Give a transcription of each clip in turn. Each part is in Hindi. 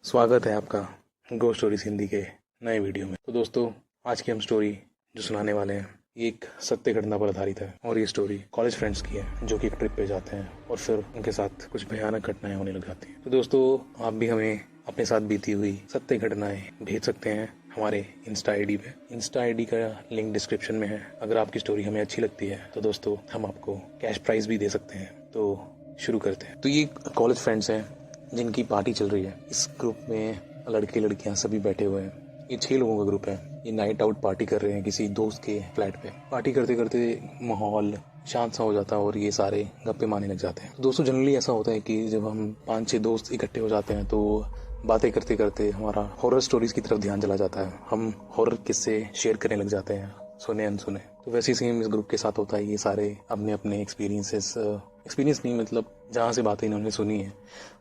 स्वागत है आपका गो स्टोरीज हिंदी के नए वीडियो में। तो दोस्तों, आज की हम स्टोरी जो सुनाने वाले हैं ये एक सत्य घटना पर आधारित है और ये स्टोरी कॉलेज फ्रेंड्स की है जो कि एक ट्रिप पे जाते हैं और फिर उनके साथ कुछ भयानक घटनाएं होने लग जाती हैं। तो दोस्तों, आप भी हमें अपने साथ बीती हुई सत्य घटनाएं भेज सकते हैं हमारे इंस्टा आईडी पे। इंस्टा आईडी का लिंक डिस्क्रिप्शन में है। अगर आपकी स्टोरी हमें अच्छी लगती है तो दोस्तों हम आपको कैश प्राइज भी दे सकते हैं। तो शुरू करते हैं। तो ये कॉलेज फ्रेंड्स हैं जिनकी पार्टी चल रही है। इस ग्रुप में लड़के लड़कियां सभी बैठे हुए हैं। ये 6 लोगों का ग्रुप है। ये नाइट आउट पार्टी कर रहे हैं किसी दोस्त के फ्लैट पे। पार्टी करते करते माहौल शांत सा हो जाता है और ये सारे गप्पे मारने लग जाते हैं। तो दोस्तों, जनरली ऐसा होता है कि जब हम 5-6 दोस्त इकट्ठे हो जाते हैं तो बातें करते करते हमारा हॉरर स्टोरीज की तरफ ध्यान चला जाता है। हम हॉरर किस्से शेयर करने लग जाते हैं, सुने अनसुने। तो वैसे ही सेम इस ग्रुप के साथ होता है। ये सारे अपने अपने एक्सपीरियंस नहीं, मतलब जहाँ से बातें इन्होंने सुनी है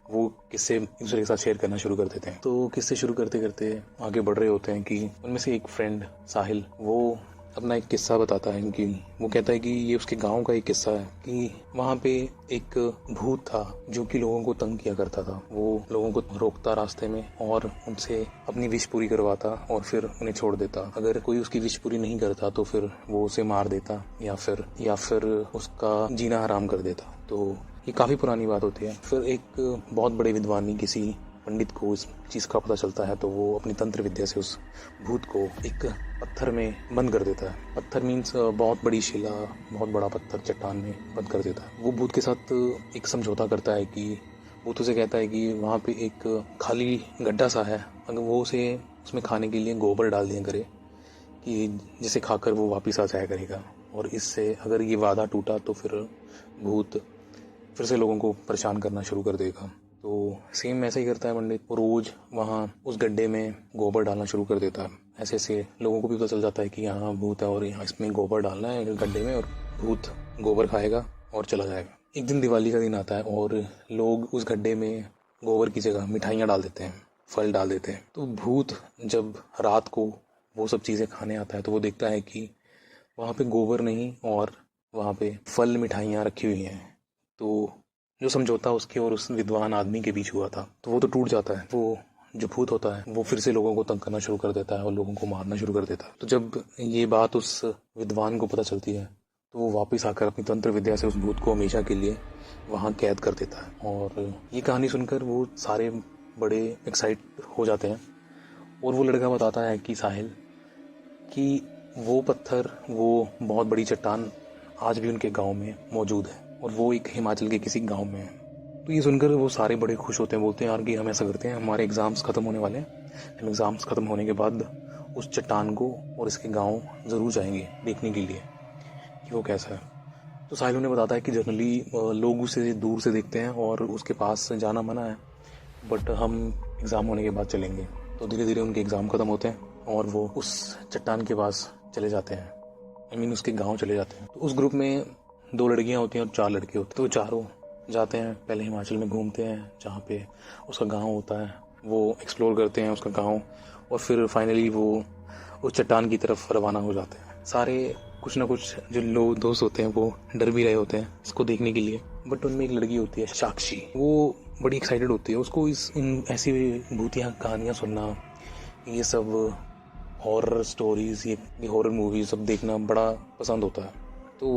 वो किस्से एक दूसरे के साथ शेयर करना शुरू कर देते हैं। तो किस्से शुरू करते करते आगे बढ़ रहे होते हैं कि उनमें से एक फ्रेंड साहिल, वो अपना एक किस्सा बताता है कि वो कहता है कि ये उसके गांव का एक किस्सा है कि वहाँ पे एक भूत था जो कि लोगों को तंग किया करता था। वो लोगों को रोकता रास्ते में और उनसे अपनी विश पूरी करवाता और फिर उन्हें छोड़ देता। अगर कोई उसकी विश पूरी नहीं करता तो फिर वो उसे मार देता या फिर उसका जीना हराम कर देता। तो ये काफ़ी पुरानी बात होती है। फिर एक बहुत बड़े विद्वानी किसी पंडित को इस चीज़ का पता चलता है तो वो अपनी तंत्र विद्या से उस भूत को एक पत्थर में बंद कर देता है। पत्थर मीन्स बहुत बड़ी शिला, बहुत बड़ा पत्थर चट्टान में बंद कर देता है। वो भूत के साथ एक समझौता करता है कि भूत उसे कहता है कि वहाँ पे एक खाली गड्ढा सा है, अगर वो उसमें खाने के लिए गोबर डाल दिया करे कि जिसे खाकर वो वापस आ जाया करेगा। और इससे अगर ये वादा टूटा तो फिर भूत फिर से लोगों को परेशान करना शुरू कर देगा। तो सेम ऐसा ही करता है पंडित। वो रोज वहाँ उस गड्ढे में गोबर डालना शुरू कर देता है। ऐसे ऐसे लोगों को भी पता चल जाता है कि यहाँ भूत है और यहाँ इसमें गोबर डालना है गड्ढे में और भूत गोबर खाएगा और चला जाएगा। एक दिन दिवाली का दिन आता है और लोग उस गड्ढे में गोबर की जगह मिठाइयाँ डाल देते हैं, फल डाल देते हैं। तो भूत जब रात को वो सब चीज़ें खाने आता है तो वो देखता है कि वहाँ पे गोबर नहीं और वहाँ पे फल मिठाइयाँ रखी हुई हैं। तो जो समझौता उसके और उस विद्वान आदमी के बीच हुआ था तो वो तो टूट जाता है। वो जो भूत होता है वो फिर से लोगों को तंग करना शुरू कर देता है और लोगों को मारना शुरू कर देता है। तो जब ये बात उस विद्वान को पता चलती है तो वो वापस आकर अपनी तंत्र विद्या से उस भूत को हमेशा के लिए वहाँ कैद कर देता है। और ये कहानी सुनकर वो सारे बड़े एक्साइट हो जाते हैं। और वो लड़का बताता है कि साहिल, कि वो पत्थर, वो बहुत बड़ी चट्टान आज भी उनके गांव में मौजूद है और वो एक हिमाचल के किसी गांव में है। तो ये सुनकर वो सारे बड़े खुश होते हैं, बोलते हैं यार कि हम ऐसा करते हैं, हमारे एग्ज़ाम्स ख़त्म होने वाले हैं, हम एग्ज़ाम्स ख़त्म होने के बाद उस चट्टान को और इसके गांव ज़रूर जाएंगे देखने के लिए कि वो कैसा है। तो साहिल उन्हें बताता है कि जनरली लोग उसे दूर से देखते हैं और उसके पास जाना मना है, बट हम एग्ज़ाम होने के बाद चलेंगे। तो धीरे धीरे उनके एग्ज़ाम ख़त्म होते हैं और वो उस चट्टान के पास चले जाते हैं, उसके गांव चले जाते हैं। तो उस ग्रुप में 2 लड़कियां होती हैं और 4 लड़के होते हैं। तो चारों जाते हैं, पहले हिमाचल में घूमते हैं जहाँ पे उसका गांव होता है, वो एक्सप्लोर करते हैं उसका गांव और फिर फाइनली वो उस चट्टान की तरफ रवाना हो जाते हैं। सारे कुछ ना कुछ जो लोग दोस्त होते हैं वो डर भी रहे होते हैं इसको देखने के लिए, बट उनमें एक लड़की होती है साक्षी। वो बड़ी एक्साइटेड होती है, उसको इन ऐसी भूतिया कहानियाँ सुनना, ये सब हॉरर स्टोरीज, ये हॉरर मूवीज सब देखना बड़ा पसंद होता है। तो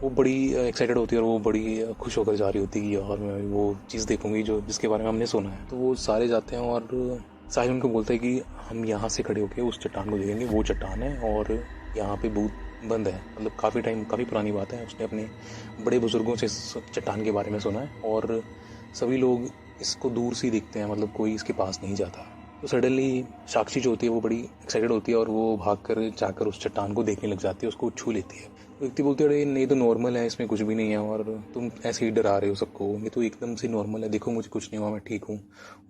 वो बड़ी एक्साइटेड होती है और वो बड़ी खुश होकर जा रही होती है कि यार मैं वो चीज़ देखूंगी जिसके बारे में हमने सुना है। तो वो सारे जाते हैं और साहिल उनको बोलता है कि हम यहाँ से खड़े होकर उस चट्टान को देखेंगे, वो चट्टान है और यहाँ पे भूत बंद है। मतलब काफ़ी पुरानी बात है, उसने अपने बड़े बुजुर्गों से इस चट्टान के बारे में सुना है और सभी लोग इसको दूर से ही देखते हैं, मतलब कोई इसके पास नहीं जाता। तो सडनली साक्षी जो होती है वो बड़ी एक्साइटेड होती है और वो भागकर जाकर उस चट्टान को देखने लग जाती है, उसको छू लेती है। व्यक्ति बोलते हैं अरे नहीं, तो नॉर्मल है, इसमें कुछ भी नहीं है और तुम ऐसे ही डरा रहे हो सबको, ये तो एकदम से नॉर्मल है, देखो मुझे कुछ नहीं हुआ, मैं ठीक हूँ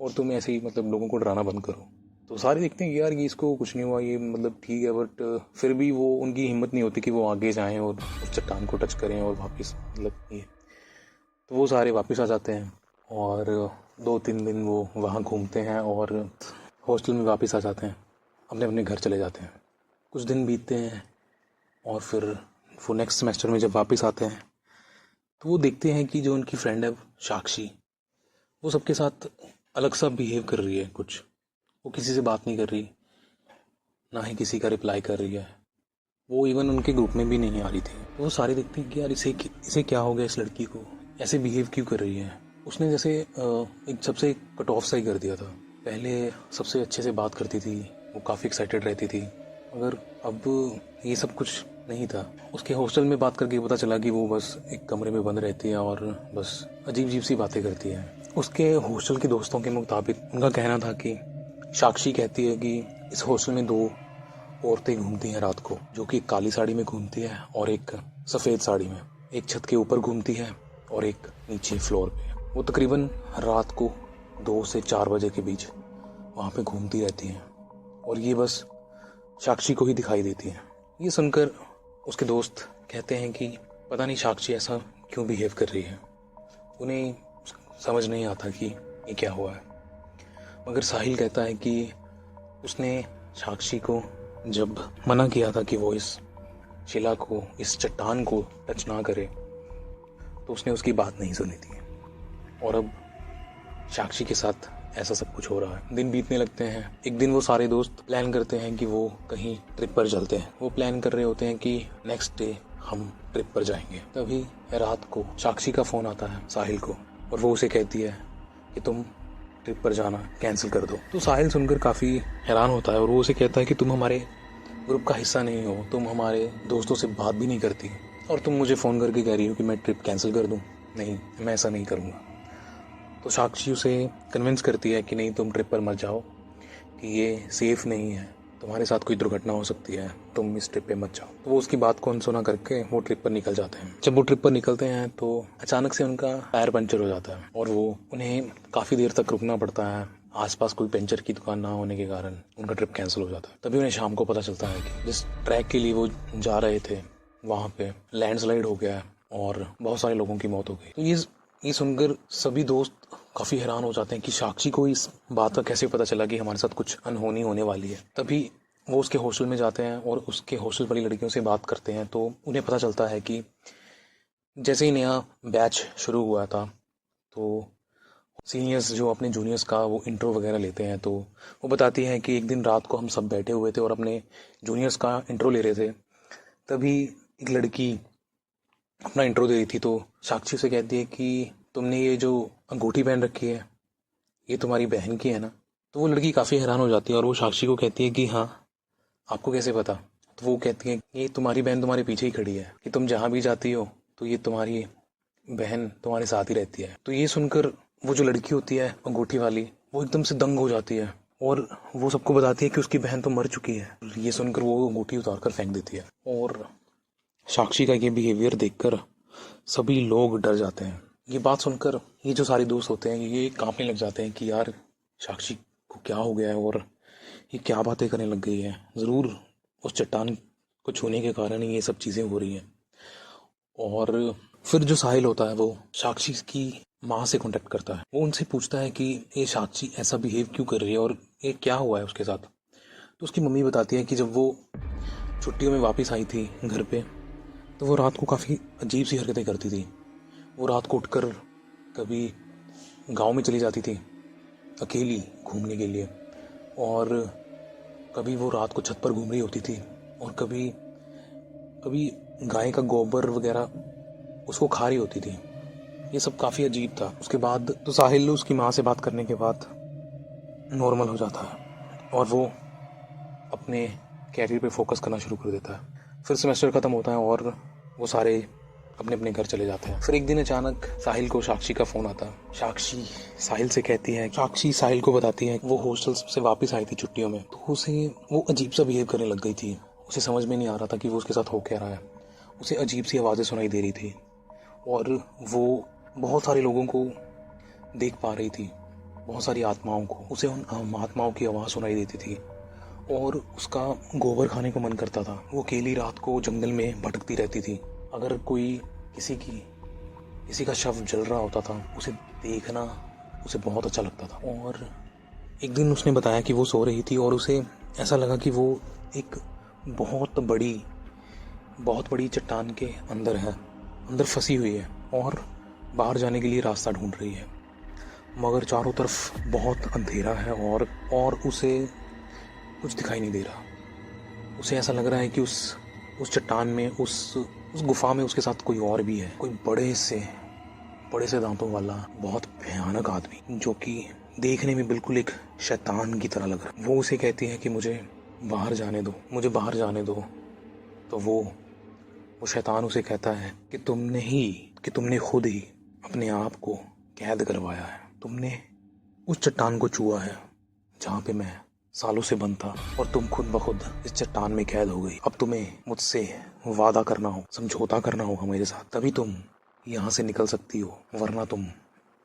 और तुम ऐसे ही मतलब लोगों को डराना बंद करो। तो सारे देखते हैं कि यार ये इसको कुछ नहीं हुआ, ये मतलब ठीक है, बट फिर भी वो उनकी हिम्मत नहीं होती कि वो आगे जाएं और उस चट्टान को टच करें और वापस मतलब ये। तो वो सारे वापस आ जाते हैं और 2-3 दिन वो वहाँ घूमते हैं और हॉस्टल में वापस आ जाते हैं, अपने अपने घर चले जाते हैं। कुछ दिन बीतते हैं और फिर वो नेक्स्ट सेमेस्टर में जब वापस आते हैं तो वो देखते हैं कि जो उनकी फ्रेंड है साक्षी, वो सबके साथ अलग सा बिहेव कर रही है कुछ। वो किसी से बात नहीं कर रही, ना ही किसी का रिप्लाई कर रही है। वो इवन उनके ग्रुप में भी नहीं आ रही थी। तो वो सारे देखते हैं कि यार इसे क्या हो गया, इस लड़की को ऐसे बिहेव क्यों कर रही है। उसने जैसे एक सबसे कट ऑफ सा ही कर दिया था। पहले सबसे अच्छे से बात करती थी, वो काफ़ी एक्साइटेड रहती थी, मगर अब ये सब कुछ नहीं था। उसके हॉस्टल में बात करके पता चला कि वो बस एक कमरे में बंद रहती है और बस अजीब अजीब सी बातें करती है। उसके हॉस्टल के दोस्तों के मुताबिक उनका कहना था कि साक्षी कहती है कि इस हॉस्टल में 2 औरतें घूमती हैं रात को, जो कि एक काली साड़ी में घूमती है और एक सफ़ेद साड़ी में। एक छत के ऊपर घूमती है और एक नीचे फ्लोर पे। वो तकरीबन रात को 2 से 4 बजे के बीच वहाँ पे घूमती रहती हैं और ये बस साक्षी को ही दिखाई देती हैं। ये सुनकर उसके दोस्त कहते हैं कि पता नहीं साक्षी ऐसा क्यों बिहेव कर रही है। उन्हें समझ नहीं आता कि ये क्या हुआ है। मगर साहिल कहता है कि उसने साक्षी को जब मना किया था कि वो इस शिला को, इस चट्टान को टच ना करे, तो उसने उसकी बात नहीं सुनी थी। और अब साक्षी के साथ ऐसा सब कुछ हो रहा है। दिन बीतने लगते हैं। एक दिन वो सारे दोस्त प्लान करते हैं कि वो कहीं ट्रिप पर चलते हैं। वो प्लान कर रहे होते हैं कि नेक्स्ट डे हम ट्रिप पर जाएंगे। तभी रात को साक्षी का फ़ोन आता है साहिल को और वो उसे कहती है कि तुम ट्रिप पर जाना कैंसिल कर दो। तो साहिल सुनकर काफ़ी हैरान होता है और वो उसे कहता है कि तुम हमारे ग्रुप का हिस्सा नहीं हो, तुम हमारे दोस्तों से बात भी नहीं करती और तुम मुझे फ़ोन करके कह रही हो कि मैं ट्रिप कैंसिल कर दूँ। नहीं, मैं ऐसा नहीं करूँगा। तो साक्षी उसे कन्विंस करती है कि नहीं, तुम ट्रिप पर मत जाओ, कि ये सेफ़ नहीं है, तुम्हारे साथ कोई दुर्घटना हो सकती है, तुम इस ट्रिप पे मत जाओ। तो वो उसकी बात को अनसुना करके वो ट्रिप पर निकल जाते हैं। जब वो ट्रिप पर निकलते हैं तो अचानक से उनका टायर पंचर हो जाता है और वो उन्हें काफ़ी देर तक रुकना पड़ता है। आसपास कोई पंचर की दुकान ना होने के कारण उनका ट्रिप कैंसिल हो जाता है। तभी उन्हें शाम को पता चलता है कि जिस ट्रैक के लिए वो जा रहे थे वहाँ पे लैंडस्लाइड हो गया है और बहुत सारे लोगों की मौत हो गई। तो ये सुनकर सभी दोस्त काफ़ी हैरान हो जाते हैं कि साक्षी को इस बात का कैसे पता चला कि हमारे साथ कुछ अनहोनी होने वाली है। तभी वो उसके हॉस्टल में जाते हैं और उसके हॉस्टल वाली लड़कियों से बात करते हैं। तो उन्हें पता चलता है कि जैसे ही नया बैच शुरू हुआ था तो सीनियर्स जो अपने जूनियर्स का वो इंट्रो वगैरह लेते हैं, तो वो बताती हैं कि एक दिन रात को हम सब बैठे हुए थे और अपने जूनियर्स का इंट्रो ले रहे थे। तभी एक लड़की अपना इंट्रो दे रही थी तो साक्षी से कहती है कि तुमने ये जो अंगूठी पहन रखी है ये तुम्हारी बहन की है ना। तो वो लड़की काफ़ी हैरान हो जाती है और वो साक्षी को कहती है कि हाँ, आपको कैसे पता। तो वो कहती है कि ये तुम्हारी बहन तुम्हारे पीछे ही खड़ी है, कि तुम जहाँ भी जाती हो तो ये तुम्हारी बहन तुम्हारे साथ ही रहती है। तो ये सुनकर वो जो लड़की होती है अंगूठी वाली, वो एकदम से दंग हो जाती है और वो सबको बताती है कि उसकी बहन तो मर चुकी है। ये सुनकर वो अंगूठी उतार कर फेंक देती है और साक्षी का ये बिहेवियर देखकर सभी लोग डर जाते हैं। ये बात सुनकर ये जो सारे दोस्त होते हैं ये कांपने लग जाते हैं कि यार साक्षी को क्या हो गया है और ये क्या बातें करने लग गई है। ज़रूर उस चट्टान को छूने के कारण ही ये सब चीज़ें हो रही हैं। और फिर जो साहिल होता है वो साक्षी की माँ से कांटेक्ट करता है। वो उनसे पूछता है कि ये साक्षी ऐसा बिहेव क्यों कर रही है और ये क्या हुआ है उसके साथ। तो उसकी मम्मी बताती है कि जब वो छुट्टियों में वापस आई थी घर पे तो वो रात को काफ़ी अजीब सी हरकतें करती थी। वो रात को उठकर कभी गांव में चली जाती थी अकेली घूमने के लिए, और कभी वो रात को छत पर घूम रही होती थी और कभी कभी गाय का गोबर वगैरह उसको खा रही होती थी। ये सब काफ़ी अजीब था। उसके बाद तो साहिल उसकी माँ से बात करने के बाद नॉर्मल हो जाता है और वो अपने कैरियर पे फोकस करना शुरू कर देता है। फिर सेमेस्टर ख़त्म होता है और वो सारे अपने अपने घर चले जाते हैं। फिर एक दिन अचानक साहिल को साक्षी का फ़ोन आता है। साक्षी साहिल से कहती है, साक्षी साहिल को बताती है वो हॉस्टल से वापस आई थी छुट्टियों में, तो उसे वो अजीब सा बिहेव करने लग गई थी। उसे समझ में नहीं आ रहा था कि वो उसके साथ हो क्या रहा है। उसे अजीब सी आवाज़ें सुनाई दे रही थी और वो बहुत सारे लोगों को देख पा रही थी, बहुत सारी आत्माओं को। उसे उन आत्माओं की आवाज़ सुनाई देती थी और उसका गोबर खाने को मन करता था। वो अकेली रात को जंगल में भटकती रहती थी। अगर कोई किसी का शव जल रहा होता था उसे देखना उसे बहुत अच्छा लगता था। और एक दिन उसने बताया कि वो सो रही थी और उसे ऐसा लगा कि वो एक बहुत बड़ी चट्टान के अंदर फंसी हुई है और बाहर जाने के लिए रास्ता ढूंढ रही है। मगर चारों तरफ बहुत अंधेरा है और उसे कुछ दिखाई नहीं दे रहा। उसे ऐसा लग रहा है कि उस चट्टान में, उस गुफा में उसके साथ कोई और भी है, कोई बड़े से दांतों वाला बहुत भयानक आदमी, जो कि देखने में बिल्कुल एक शैतान की तरह लग रहा। वो उसे कहती है कि मुझे बाहर जाने दो। तो वो शैतान उसे कहता है कि तुमने खुद ही अपने आप को कैद करवाया है। तुमने उस चट्टान को छुआ है जहाँ पे मैं सालों से बंद था, और तुम खुद ब खुद इस चट्टान में कैद हो गई। अब तुम्हें मुझसे वादा करना हो, समझौता करना होगा मेरे साथ, तभी तुम यहाँ से निकल सकती हो, वरना तुम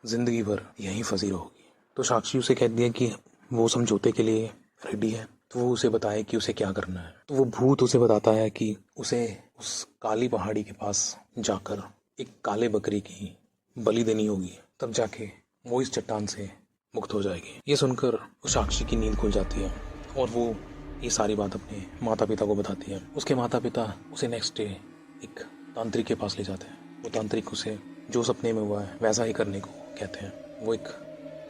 जिंदगी भर यहीं फंसी रहोगी। तो साक्षी उसे कह दिया कि वो समझौते के लिए रेडी है। तो वो उसे बताए कि उसे क्या करना है। तो वो भूत उसे बताता है कि उसे उस काली पहाड़ी के पास जाकर एक काले बकरी की बलि देनी होगी, तब जाके वो इस चट्टान से मुक्त हो जाएगी। ये सुनकर उस साक्षी की नींद खुल जाती है और वो ये सारी बात अपने माता पिता को बताती है। उसके माता पिता उसे नेक्स्ट डे एक तांत्रिक के पास ले जाते हैं। वो तांत्रिक उसे जो सपने में हुआ है वैसा ही करने को कहते हैं। वो एक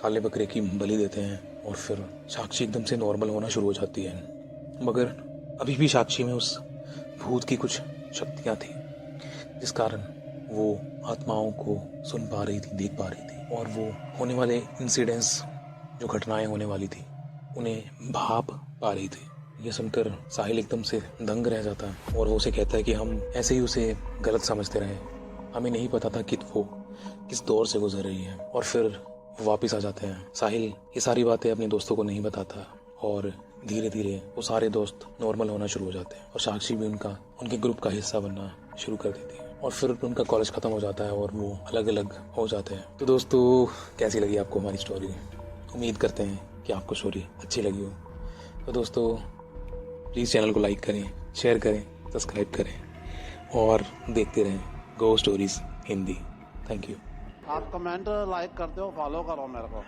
काले बकरे की बलि देते हैं और फिर साक्षी एकदम से नॉर्मल होना शुरू हो जाती है। मगर अभी भी साक्षी में उस भूत की कुछ शक्तियाँ थी, जिस कारण वो आत्माओं को सुन पा रही थी, देख पा रही थी, और वो होने वाले इंसिडेंट्स, जो घटनाएं होने वाली थी, उन्हें भाप पा रही थी। ये सुनकर साहिल एकदम से दंग रह जाता है और वो उसे कहता है कि हम ऐसे ही उसे गलत समझते रहे, हमें नहीं पता था कि वो किस दौर से गुजर रही है। और फिर वापस आ जाते हैं। साहिल ये सारी बातें अपने दोस्तों को नहीं बताता और धीरे धीरे वो सारे दोस्त नॉर्मल होना शुरू हो जाते हैं और साक्षी भी उनके ग्रुप का हिस्सा बनना शुरू कर देती है। और फिर उनका कॉलेज खत्म हो जाता है और वो अलग अलग हो जाते हैं। तो दोस्तों, कैसी लगी आपको हमारी स्टोरी? उम्मीद करते हैं कि आपको स्टोरी अच्छी लगी हो। तो दोस्तों, प्लीज़ चैनल को लाइक करें, शेयर करें, सब्सक्राइब करें और देखते रहें Go Stories Hindi. Thank you. आप कमेंट लाइक करते हो, फॉलो करो मेरे को।